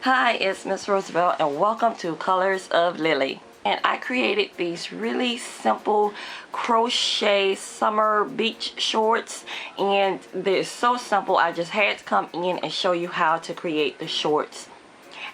Hi, it's Miss Roosevelt and welcome to Colors of Lily. And I created these really simple crochet summer beach shorts, and they're so simple I just had to come in and show you how to create the shorts.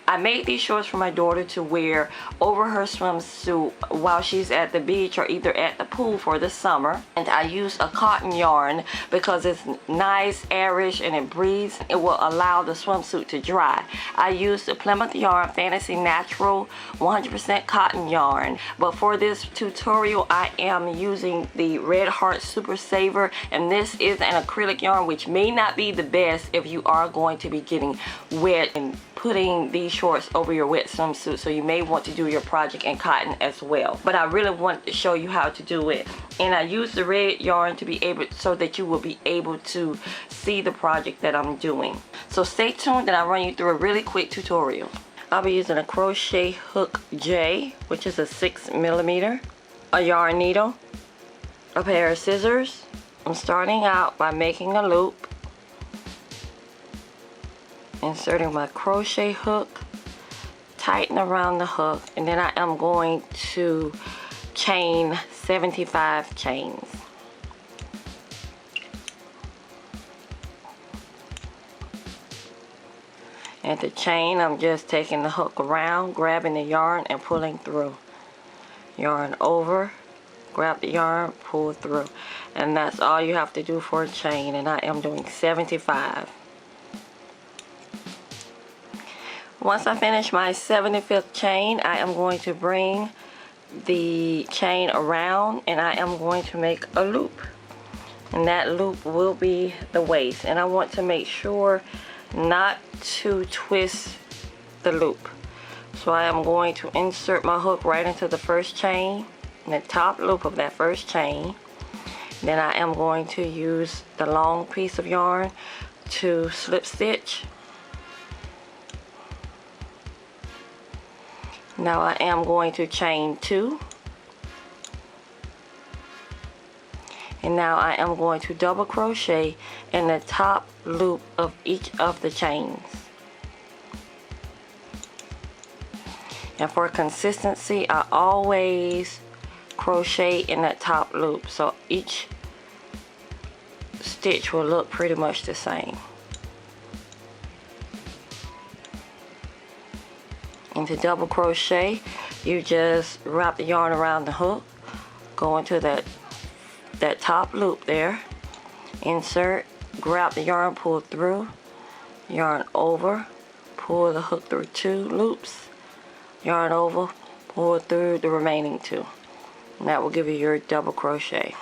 I made these shorts for my daughter to wear over her swimsuit while she's at the beach or either at the pool for the summer. And I used a cotton yarn because it's nice, airish, and it breathes. It will allow the swimsuit to dry. I used the Plymouth Yarn Fantasy Natural 100% cotton yarn. But for this tutorial, I am using the Red Heart Super Saver. And this is an acrylic yarn, which may not be the best if you are going to be getting wet and putting these shorts over your wet swimsuit, so you may want to do your project in cotton as well. But I really wanted to show you how to do it, and I used the red yarn to be able so that you will be able to see the project that I'm doing. So stay tuned and I'll run you through a really quick tutorial. I'll be using a crochet hook J, which is a 6mm, a yarn needle, a pair of scissors. I'm starting out by making a loop, inserting my crochet hook, tighten around the hook, and then I am going to chain 75 chains. At the chain, I'm just taking the hook around, grabbing the yarn and pulling through. Yarn over, grab the yarn, pull through. And that's all you have to do for a chain, and I am doing 75. Once I finish my 75th chain, I am going to bring the chain around and I am going to make a loop. And that loop will be the waist. And I want to make sure not to twist the loop. So I am going to insert my hook right into the first chain, the top loop of that first chain. Then I am going to use the long piece of yarn to slip stitch. Now I am going to chain 2, and now I am going to double crochet in the top loop of each of the chains. And for consistency, I always crochet in that top loop, so each stitch will look pretty much the same. And to double crochet, you just wrap the yarn around the hook, go into that top loop there, insert, grab the yarn, pull through, yarn over, pull the hook through 2 loops, yarn over, pull through the remaining 2. And that will give you your double crochet.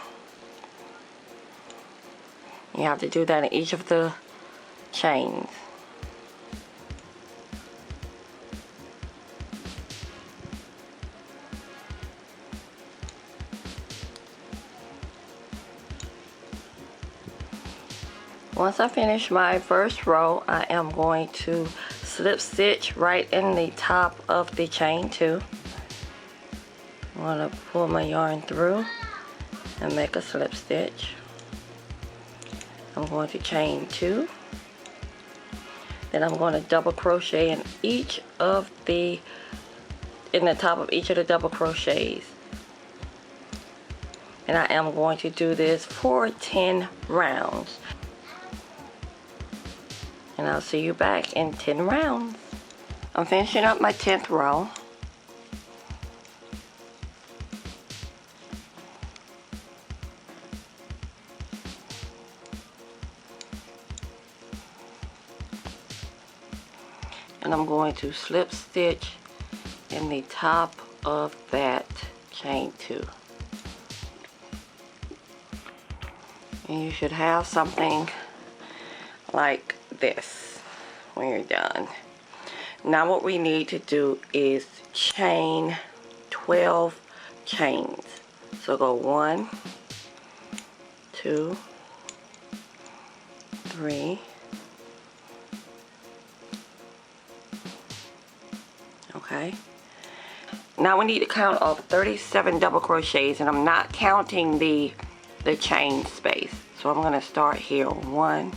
You have to do that in each of the chains. Once I finish my first row, I am going to slip stitch right in the top of the chain 2. I'm going to pull my yarn through and make a slip stitch. I'm going to chain 2. Then I'm going to double crochet in the top of each of the double crochets. And I am going to do this for 10 rounds. And I'll see you back in 10 rounds. I'm finishing up my 10th row. And I'm going to slip stitch in the top of that chain 2. And you should have something like this when you're done. Now what we need to do is chain 12 chains. So go 1, 2, 3, okay. Now we need to count off 37 double crochets, and I'm not counting the chain space. So I'm going to start here. 1,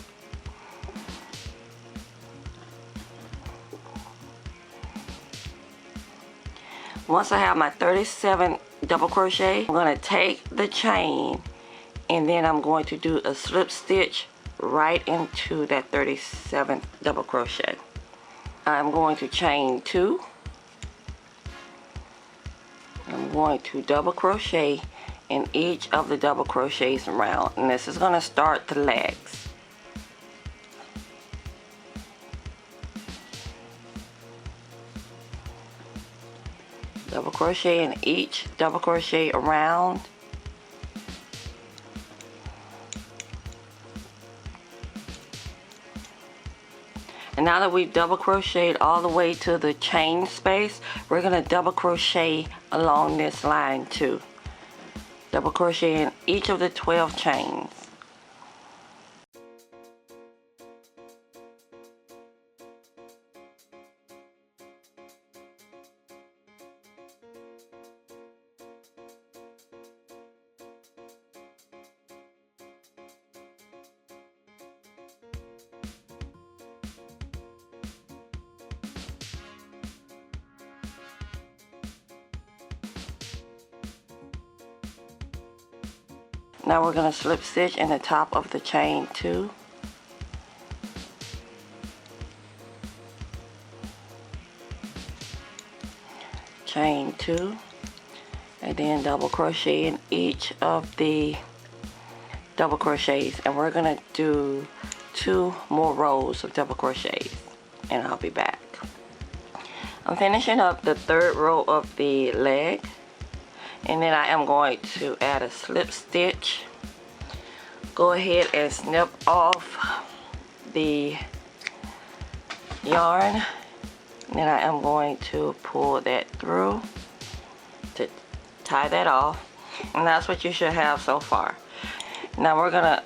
Once I have my 37 double crochet, I'm going to take the chain and then I'm going to do a slip stitch right into that 37th double crochet. I'm going to chain 2. I'm going to double crochet in each of the double crochets around, and this is going to start the legs. Double crochet in each double crochet around. And now that we've double crocheted all the way to the chain space, we're going to double crochet along this line too. Double crochet in each of the 12 chains. Now we're going to slip stitch in the top of the chain 2. Chain 2, and then double crochet in each of the double crochets, and we're going to do 2 more rows of double crochets, and I'll be back. I'm finishing up the 3rd row of the leg, and then I am going to add a slip stitch. Go ahead and snip off the yarn, and then I am going to pull that through to tie that off, and that's what you should have so far. Now we're gonna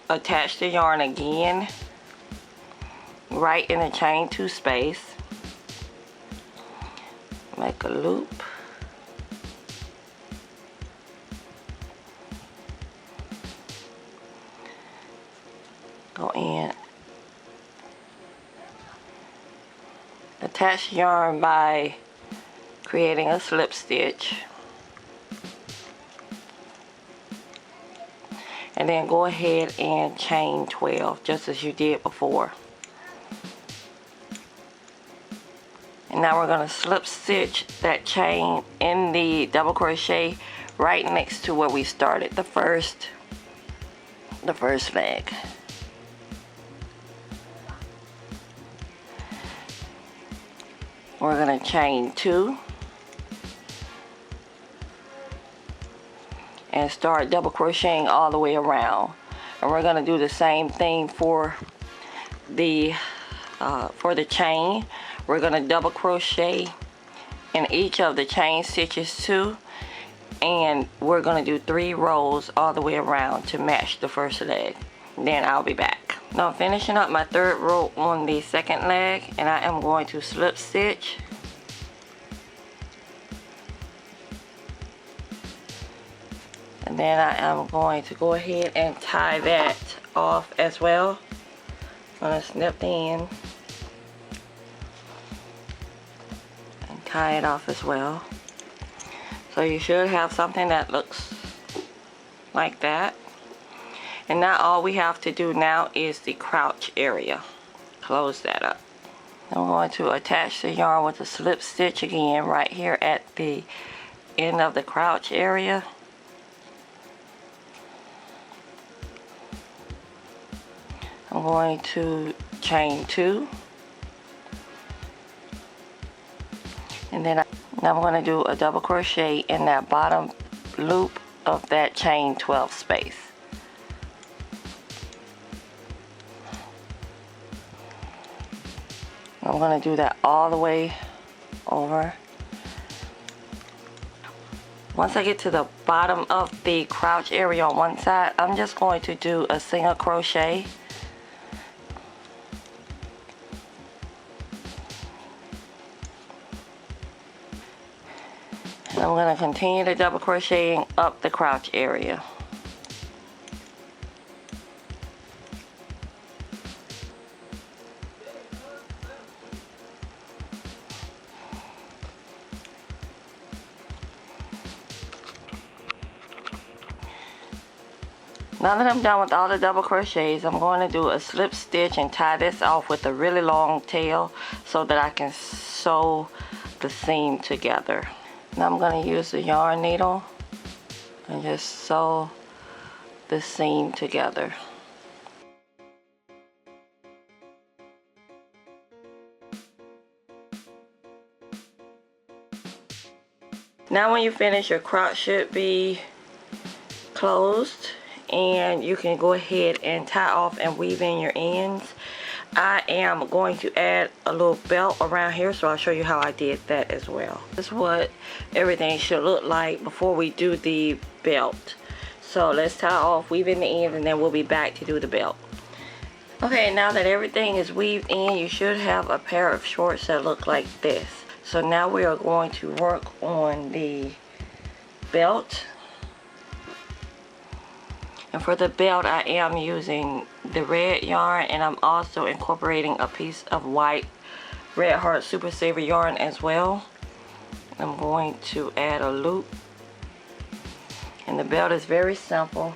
attach the yarn again right in the chain 2 space. Make a loop. Go in, attach yarn by creating a slip stitch, and then go ahead and chain 12 just as you did before. And now we're going to slip stitch that chain in the double crochet right next to where we started the first leg. We're going to chain 2 and start double crocheting all the way around. And we're going to do the same thing for the chain. We're going to double crochet in each of the chain stitches too, and we're going to do 3 rows all the way around to match the first leg. Then I'll be back. Now I'm finishing up my 3rd row on the 2nd leg, and I am going to slip stitch and then I am going to go ahead and tie that off as well. I'm going to snip the end and tie it off as well. So you should have something that looks like that. And now all we have to do now is the crotch area. Close that up. I'm going to attach the yarn with a slip stitch again right here at the end of the crotch area. I'm going to chain 2, and then now I'm going to do a double crochet in that bottom loop of that chain 12 space. I'm going to do that all the way over. Once I get to the bottom of the crotch area on one side, I'm just going to do a single crochet. And I'm going to continue to double crocheting up the crotch area. Now that I'm done with all the double crochets, I'm going to do a slip stitch and tie this off with a really long tail so that I can sew the seam together. Now I'm going to use the yarn needle and just sew the seam together. Now when you finish, your crotch should be closed and you can go ahead and tie off and weave in your ends. I am going to add a little belt around here, so I'll show you how I did that as well. This is what everything should look like before we do the belt. So let's tie off, weave in the ends, and then we'll be back to do the belt. Okay, now that everything is weaved in, you should have a pair of shorts that look like this. So now we are going to work on the belt. And for the belt, I am using the red yarn, and I'm also incorporating a piece of white Red Heart Super Saver yarn as well. I'm going to add a loop. And the belt is very simple.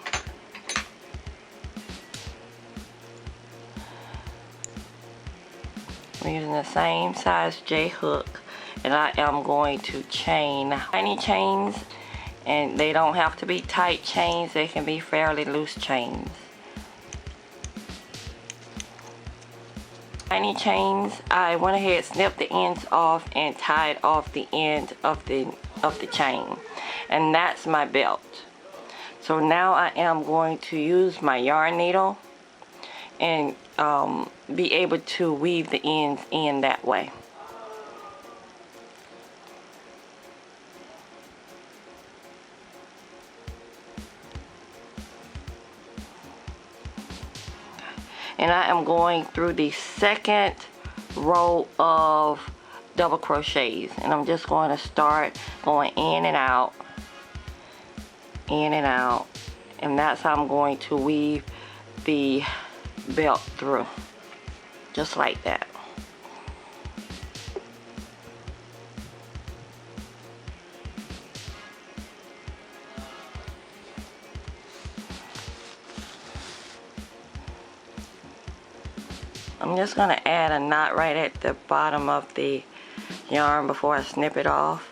I'm using the same size J hook, and I am going to chain tiny chains. And they don't have to be tight chains, they can be fairly loose chains. Tiny chains, I went ahead, snipped the ends off and tied off the end of the chain. And that's my belt. So now I am going to use my yarn needle and be able to weave the ends in that way. And I am going through the second row of double crochets, and I'm just going to start going in and out, and that's how I'm going to weave the belt through, just like that. I'm just going to add a knot right at the bottom of the yarn before I snip it off.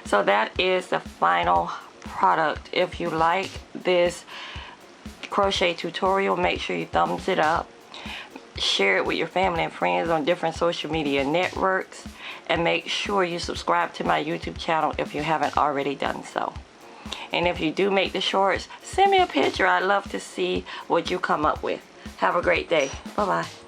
So that is the final product. If you like this crochet tutorial, make sure you thumbs it up. Share it with your family and friends on different social media networks. And make sure you subscribe to my YouTube channel if you haven't already done so. And if you do make the shorts, send me a picture. I'd love to see what you come up with. Have a great day. Bye-bye.